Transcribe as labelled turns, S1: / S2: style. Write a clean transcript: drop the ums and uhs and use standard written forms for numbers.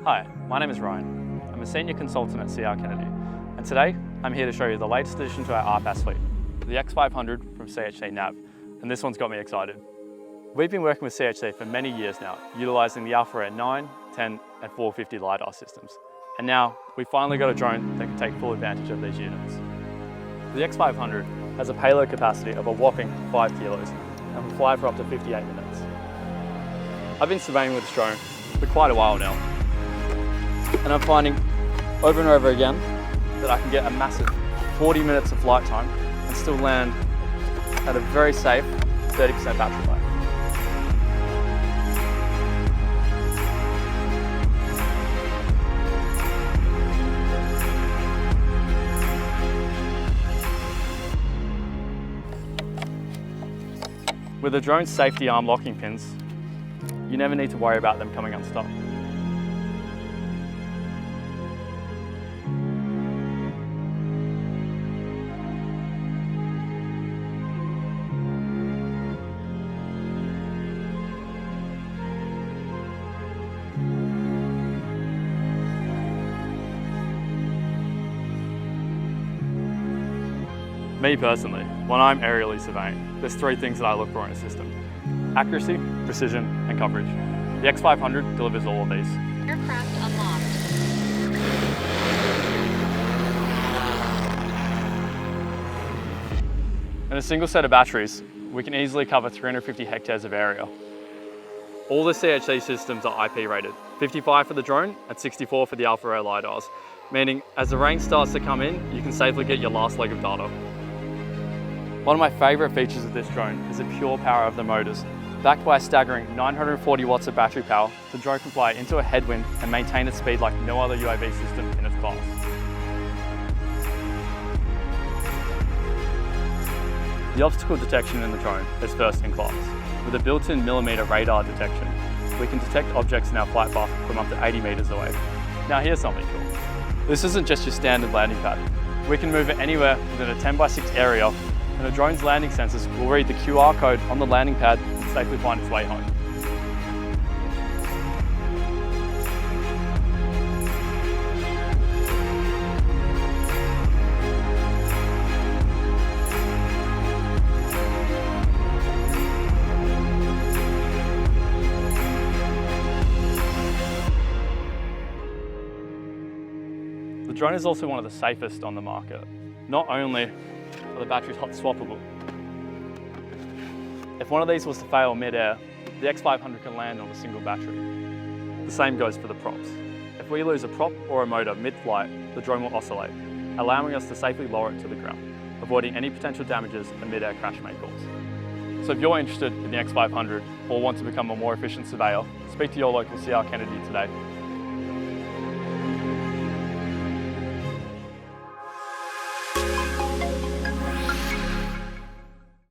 S1: Hi, my name is Ryan. I'm a senior consultant at CR Kennedy, and today I'm here to show you the latest addition to our RPAS fleet, the X500 from CHC NAV, and this one's got me excited. We've been working with CHC for many years now, utilising the Alpha Air 9, 10 and 450 LiDAR systems, and now we finally got a drone that can take full advantage of these units. The X500 has a payload capacity of a whopping 5 kilos and will fly for up to 58 minutes. I've been surveying with this drone for quite a while now, and I'm finding over and over again that I can get a massive 40 minutes of flight time and still land at a very safe 30% battery life. With the drone's safety arm locking pins, you never need to worry about them coming unstuck. Me personally, when I'm aerially surveying, there's 3 things that I look for in a system: accuracy, precision, and coverage. The X500 delivers all of these.
S2: Aircraft unlocked.
S1: In a single set of batteries, we can easily cover 350 hectares of area. All the CHC systems are IP rated, 55 for the drone and 64 for the Alpha Air LiDARs, meaning as the rain starts to come in, you can safely get your last leg of data. One of my favourite features of this drone is the pure power of the motors. Backed by a staggering 940 watts of battery power, the drone can fly into a headwind and maintain its speed like no other UAV system in its class. The obstacle detection in the drone is first in class. With a built-in millimetre radar detection, we can detect objects in our flight path from up to 80 metres away. Now here's something cool. This isn't just your standard landing pad. We can move it anywhere within a 10x6 area, and the drone's landing sensors will read the QR code on the landing pad and safely find its way home. The drone is also one of the safest on the market. Not only are the batteries hot swappable, if one of these was to fail mid-air, the X500 can land on a single battery. The same goes for the props. If we lose a prop or a motor mid-flight, the drone will oscillate, allowing us to safely lower it to the ground, avoiding any potential damages a mid-air crash may cause. So if you're interested in the X500 or want to become a more efficient surveyor, speak to your local CR Kennedy today.